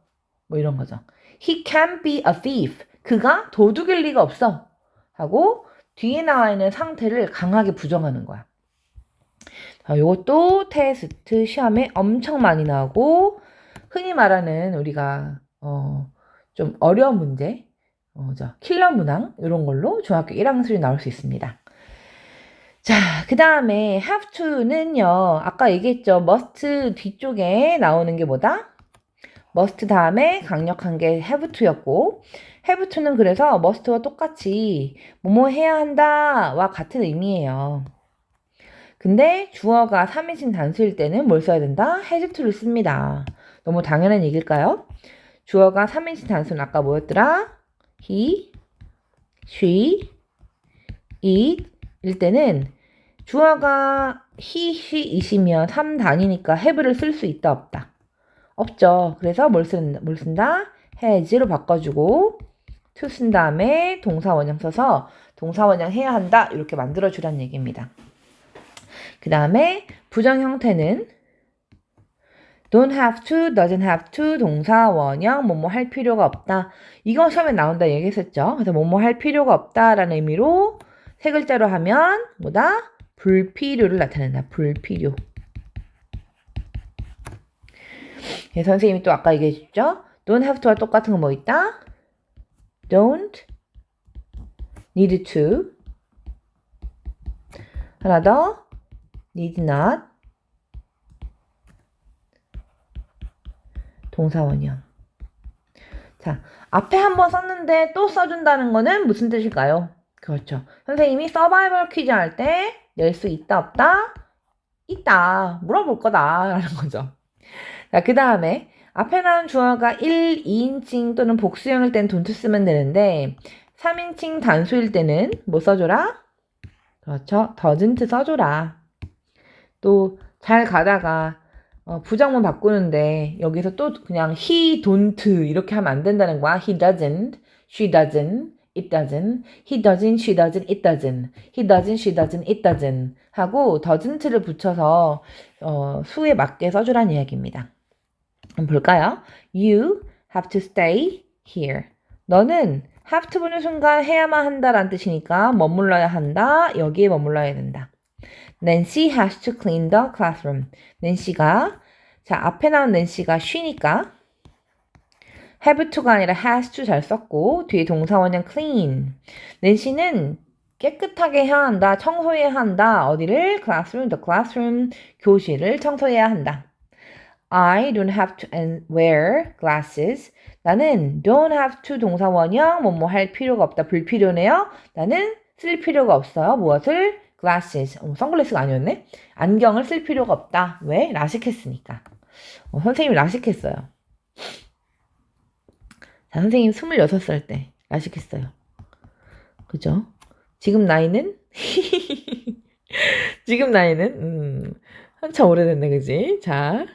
뭐 이런 거죠. He can't be a thief. 그가 도둑일 리가 없어. 하고 뒤에 나와 있는 상태를 강하게 부정하는 거야. 자, 요것도 테스트 시험에 엄청 많이 나오고 흔히 말하는 우리가 좀 어려운 문제 킬러 문항 이런 걸로 중학교 1학년들이 나올 수 있습니다. 자, 그 다음에 have to는요. 아까 얘기했죠. must 뒤쪽에 나오는 게 뭐다? must 다음에 강력한 게 have to였고 have to는 그래서 must와 똑같이 뭐뭐 해야 한다와 같은 의미예요. 근데 주어가 3인칭 단수일 때는 뭘 써야 된다? has to를 씁니다. 너무 당연한 얘기일까요? 주어가 3인칭 단수는 아까 뭐였더라? he, she, it 일 때는 주어가 he, she, it이면 3단위니까 have를 쓸 수 있다 없다? 없죠. 그래서 뭘 쓴다? has로 바꿔주고 to 쓴 다음에 동사 원형 써서 동사 원형 해야 한다 이렇게 만들어주라는 얘기입니다. 그 다음에 부정 형태는 don't have to, doesn't have to, 동사 원형, 뭐뭐 할 필요가 없다. 이거 시험에 나온다 얘기했었죠. 그래서 뭐뭐 할 필요가 없다라는 의미로 세 글자로 하면 뭐다? 불필요를 나타낸다. 불필요. 예, 선생님이 또 아까 얘기해줬죠. don't have to와 똑같은 거 뭐 있다? don't need to 하나 더 need not 동사 원형. 자, 앞에 한번 썼는데 또 써준다는 거는 무슨 뜻일까요? 그렇죠. 선생님이 서바이벌 퀴즈 할 때 낼 수 있다 없다? 있다. 물어볼 거다 라는 거죠. 자, 그 다음에 앞에 나온 주어가 1, 2인칭 또는 복수형일 땐 don't 쓰면 되는데 3인칭 단수일 때는 뭐 써줘라? 그렇죠. doesn't 써줘라. 또 잘 가다가 부정문 바꾸는데 여기서 또 그냥 he don't 이렇게 하면 안 된다는 거야. He doesn't, she doesn't, it doesn't, he doesn't, she doesn't, it doesn't, he doesn't, she doesn't, it doesn't 하고 doesn't를 붙여서 수에 맞게 써주라는 이야기입니다. 한번 볼까요? You have to stay here. 너는 have to 보는 순간 해야만 한다라는 뜻이니까 머물러야 한다. 여기에 머물러야 된다. Nancy has to clean the classroom. 낸시가 자 앞에 나온 낸시가 she니까 have to가 아니라 has to 잘 썼고 뒤에 동사 원형 clean. 낸시는 깨끗하게 해야 한다. 청소해야 한다. 어디를? classroom, the classroom. 교실을 청소해야 한다. I don't have to wear glasses. 나는 don't have to 동사 원형 뭐뭐 할 필요가 없다. 불필요네요. 나는 쓸 필요가 없어요. 무엇을? glasses. 선글라스가 아니었네. 안경을 쓸 필요가 없다. 왜? 라식했으니까. 선생님이 라식했어요. 자, 선생님 26살 때 라식했어요. 그죠? 지금 나이는? 지금 나이는? 한참 오래됐네, 그지? 자,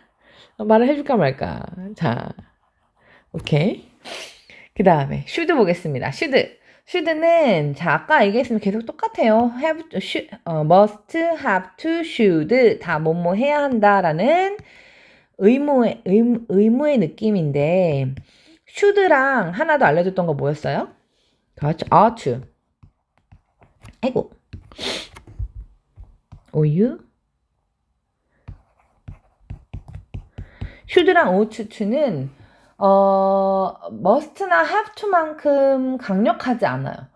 말을 해줄까 말까. 자, 오케이. 그 다음에 should 보겠습니다. should는 자 아까 얘기했으면 계속 똑같아요. have, must, have to, should 다 뭐뭐 해야 한다라는 의무의 느낌인데 should랑 하나 더 알려줬던 거 뭐였어요? 그렇죠. ought to. 아이고. 오유. should랑 ought to는 must나 have to만큼 강력하지 않아요.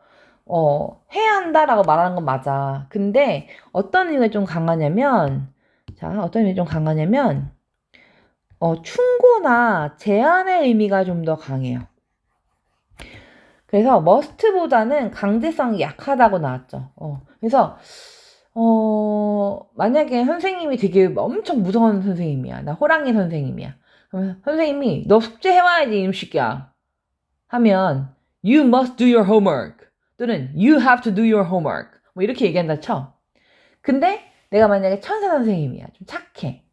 해야 한다라고 말하는 건 맞아. 근데 어떤 의미가 좀 강하냐면, 충고나 제한의 의미가 좀 더 강해요. 그래서 must보다는 강제성이 약하다고 나왔죠. 그래서 만약에 선생님이 되게 엄청 무서운 선생님이야. 나 호랑이 선생님이야. 그러면 선생님이 너 숙제 해와야지 이놈새끼야 하면 You must do your homework 또는 You have to do your homework 뭐 이렇게 얘기한다 쳐. 근데 내가 만약에 천사 선생님이야. 좀 착해.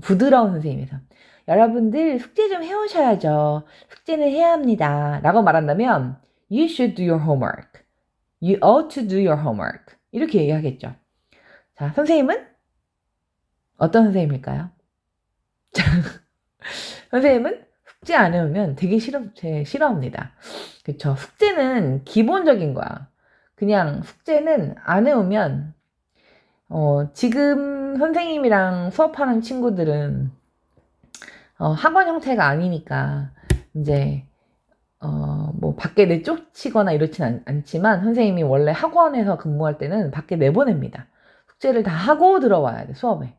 부드러운 선생님이서 여러분들 숙제 좀 해오셔야죠. 숙제는 해야 합니다. 라고 말한다면 You should do your homework. You ought to do your homework. 이렇게 얘기하겠죠. 자, 선생님은? 어떤 선생님일까요? 선생님은 숙제 안 해오면 되게 싫어합니다. 그쵸? 숙제는 기본적인 거야. 그냥 숙제는 안 해오면, 지금 선생님이랑 수업하는 친구들은, 학원 형태가 아니니까, 이제, 뭐, 밖에 내쫓치거나 이렇진 않지만, 선생님이 원래 학원에서 근무할 때는 밖에 내보냅니다. 숙제를 다 하고 들어와야 돼, 수업에.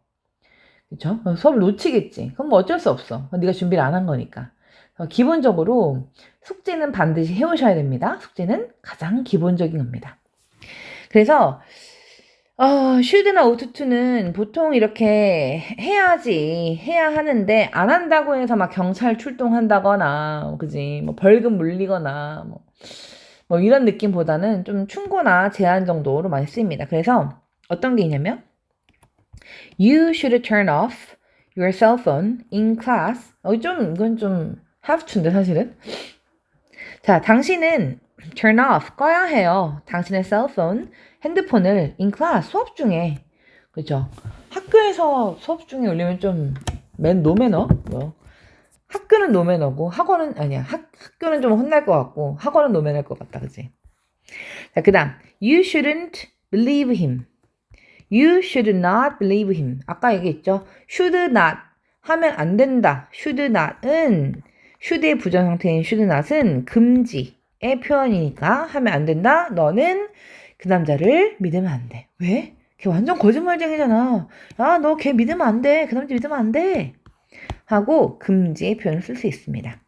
그쵸? 수업을 놓치겠지. 그럼 뭐 어쩔 수 없어. 네가 준비를 안 한 거니까. 기본적으로 숙제는 반드시 해오셔야 됩니다. 숙제는 가장 기본적인 겁니다. 그래서 should나 ought to는 보통 이렇게 해야 하는데 안 한다고 해서 막 경찰 출동한다거나 그지 뭐 벌금 물리거나 뭐 이런 느낌보다는 좀 충고나 제한 정도로 많이 쓰입니다. 그래서 어떤 게 있냐면 You should turn off your cell phone in class. 이건 좀 have to인데 사실은. 자, 당신은 turn off 꺼야 해요. 당신의 cell phone 핸드폰을 in class 수업 중에 그죠? 학교에서 수업 중에 울리면 좀 노매너? 뭐 학교는 노매너고 학원은 아니야. 학교는 좀 혼날 것 같고 학원은 노매너일 것 같다, 그지? 자, 그다음 you shouldn't believe him. You should not believe him. 아까 얘기했죠. should not 하면 안 된다. should not은 should의 부정 형태인 should not은 금지의 표현이니까 하면 안 된다. 너는 그 남자를 믿으면 안 돼. 왜? 걔 완전 거짓말쟁이잖아. 야, 너 걔 믿으면 안 돼. 그 남자 믿으면 안 돼. 하고 금지의 표현을 쓸 수 있습니다.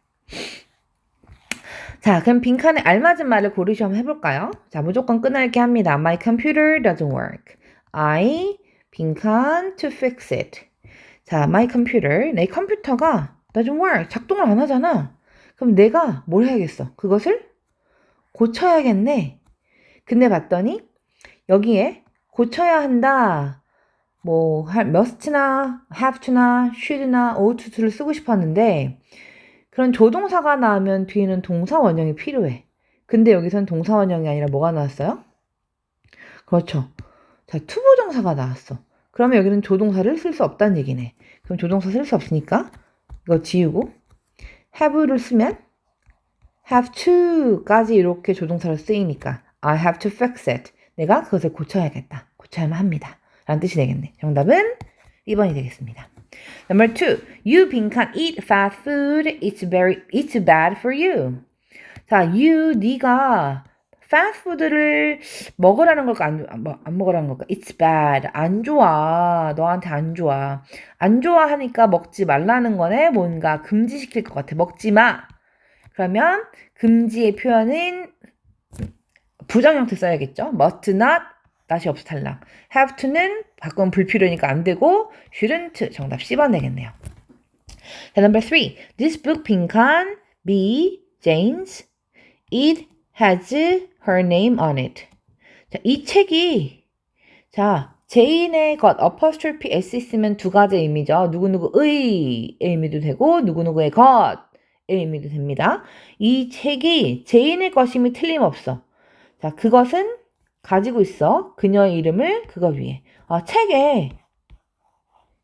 자, 그럼 빈칸에 알맞은 말을 고르시 한번 해볼까요? 자, 무조건 끊을게 합니다. My computer doesn't work. I 빈칸 to fix it. 자, my computer 내 컴퓨터가 doesn't work 작동을 안 하잖아. 그럼 내가 뭘 해야겠어? 그것을 고쳐야겠네. 근데 봤더니 여기에 고쳐야 한다. 뭐 must나 have to나 should나 ought to를 쓰고 싶었는데 그런 조동사가 나오면 뒤에는 동사 원형이 필요해. 근데 여기선 동사 원형이 아니라 뭐가 나왔어요? 그렇죠. 자, 투부정사가 나왔어. 그러면 여기는 조동사를 쓸 수 없다는 얘기네. 그럼 조동사 쓸 수 없으니까 이거 지우고 have를 쓰면 have to까지 이렇게 조동사로 쓰이니까 I have to fix it. 내가 그것을 고쳐야겠다. 고쳐야만 합니다. 라는 뜻이 되겠네. 정답은 2번이 되겠습니다. Number 2. You 빈칸 eat fast food. It's bad for you. 자, 네가 패스트푸드를 먹으라는 걸까 안 먹으라는 걸까? It's bad. 안 좋아. 너한테 안 좋아. 안 좋아하니까 먹지 말라는 거네. 뭔가 금지시킬 것 같아. 먹지 마. 그러면 금지의 표현은 부정 형태 써야겠죠. must not 다시 없어 탈락. have to는 바꾸면 불필요니까 안 되고 shouldn't 정답 10번 되겠네요. 자, number 3. This book 빈칸 B. Jane's. It has her name on it. 자, 이 책이 제인의 것 apostrophe s 있으면 두 가지 의미죠. 누구누구의 의미도 되고 누구누구의 것의 의미도 됩니다. 이 책이 제인의 것임이 틀림없어. 자, 그것은 가지고 있어. 그녀의 이름을 그것 위에. 책에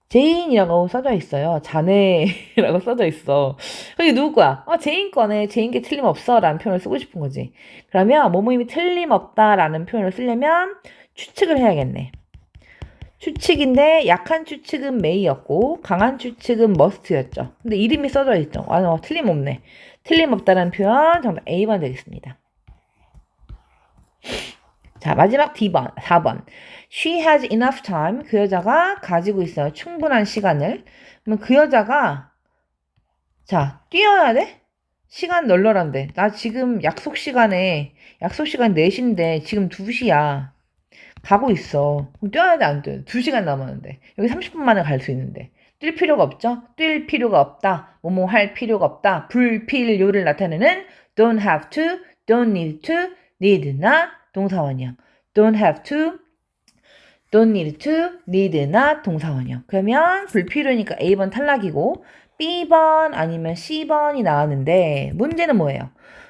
제인이라고 써져 있어요. 자네라고 써져 있어. 이게 누구 거야? 제인 거네. 제인 게 틀림없어 라는 표현을 쓰고 싶은 거지. 그러면 뭐뭐임이 틀림없다 라는 표현을 쓰려면 추측을 해야겠네. 추측인데 약한 추측은 may였고 강한 추측은 must였죠. 근데 이름이 써져 있죠. 틀림없네. 틀림없다는 표현 정답 A번 되겠습니다. 자, 마지막 D번, 4번. She has enough time. 그 여자가 가지고 있어요. 충분한 시간을. 그러면 그 여자가 자, 뛰어야 돼? 시간 널널한데. 나 지금 약속 시간 4시인데 지금 2시야. 가고 있어. 그럼 뛰어야 돼, 안 뛰어야 돼? 2시간 남았는데. 여기 30분 만에 갈 수 있는데. 뛸 필요가 없죠? 뛸 필요가 없다. 뭐뭐 할 필요가 없다. 불필요를 나타내는 don't have to, don't need to, need not 동사원형. don't have to, don't need to, need not 동사원형. 그러면 불필요니까 A번 탈락이고 B번 아니면 C번이 나왔는데 문제는 뭐예요?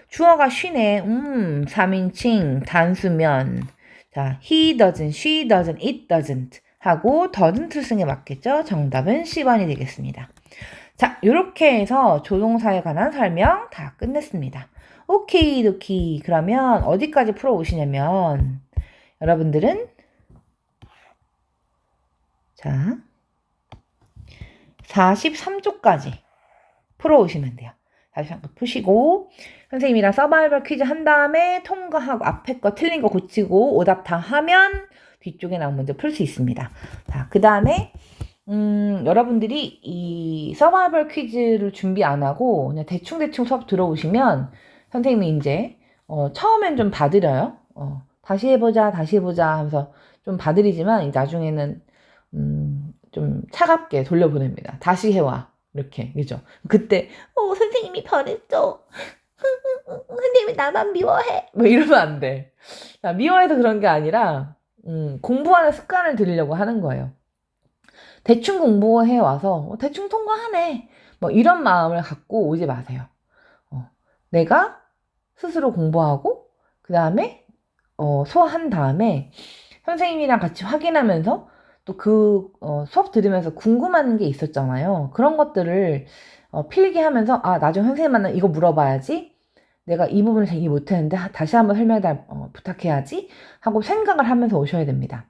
주어가 she네. 3인칭 단수면 자, he doesn't, she doesn't, it doesn't 하고 doesn't 승에 맞겠죠? 정답은 C번이 되겠습니다. 자, 이렇게 해서 조동사에 관한 설명 다 끝냈습니다. 오케이 도키. 그러면 어디까지 풀어오시냐면 여러분들은 자 43쪽까지 풀어오시면 돼요. 43쪽 푸시고 선생님이랑 서바이벌 퀴즈 한 다음에 통과하고 앞에 거 틀린 거 고치고 오답 다 하면 뒤쪽에 나온 문제 풀 수 있습니다. 자, 그 다음에 여러분들이 이 서바이벌 퀴즈를 준비 안 하고 그냥 대충대충 수업 들어오시면 선생님이 이제 처음엔 좀 봐드려요. 다시 해보자 하면서 좀 봐드리지만 나중에는 좀 차갑게 돌려보냅니다. 다시 해와. 이렇게, 그죠? 그때, 선생님이 변했어. 선생님이 나만 미워해. 뭐 이러면 안 돼. 미워해서 그런 게 아니라, 공부하는 습관을 들이려고 하는 거예요. 대충 공부해 와서, 대충 통과하네. 뭐 이런 마음을 갖고 오지 마세요. 내가 스스로 공부하고, 그 다음에, 소화한 다음에, 선생님이랑 같이 확인하면서, 또 수업 들으면서 궁금한 게 있었잖아요. 그런 것들을 필기하면서 나중에 선생님 만나면 이거 물어봐야지. 내가 이 부분을 잘 이해 못했는데 다시 한번 부탁해야지 하고 생각을 하면서 오셔야 됩니다.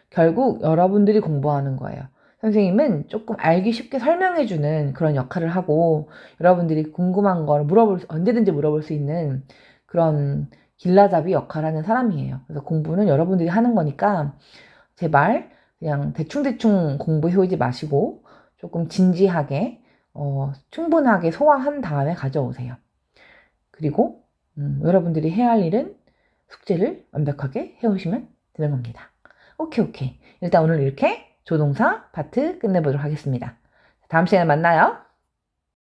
결국 여러분들이 공부하는 거예요. 선생님은 조금 알기 쉽게 설명해주는 그런 역할을 하고 여러분들이 궁금한 걸 언제든지 물어볼 수 있는 그런 길라잡이 역할을 하는 사람이에요. 그래서 공부는 여러분들이 하는 거니까 제발 그냥 대충대충 공부해오지 마시고 조금 진지하게 충분하게 소화한 다음에 가져오세요. 그리고 여러분들이 해야 할 일은 숙제를 완벽하게 해오시면 되는 겁니다. 오케이. 일단 오늘 이렇게 조동사 파트 끝내보도록 하겠습니다. 다음 시간에 만나요.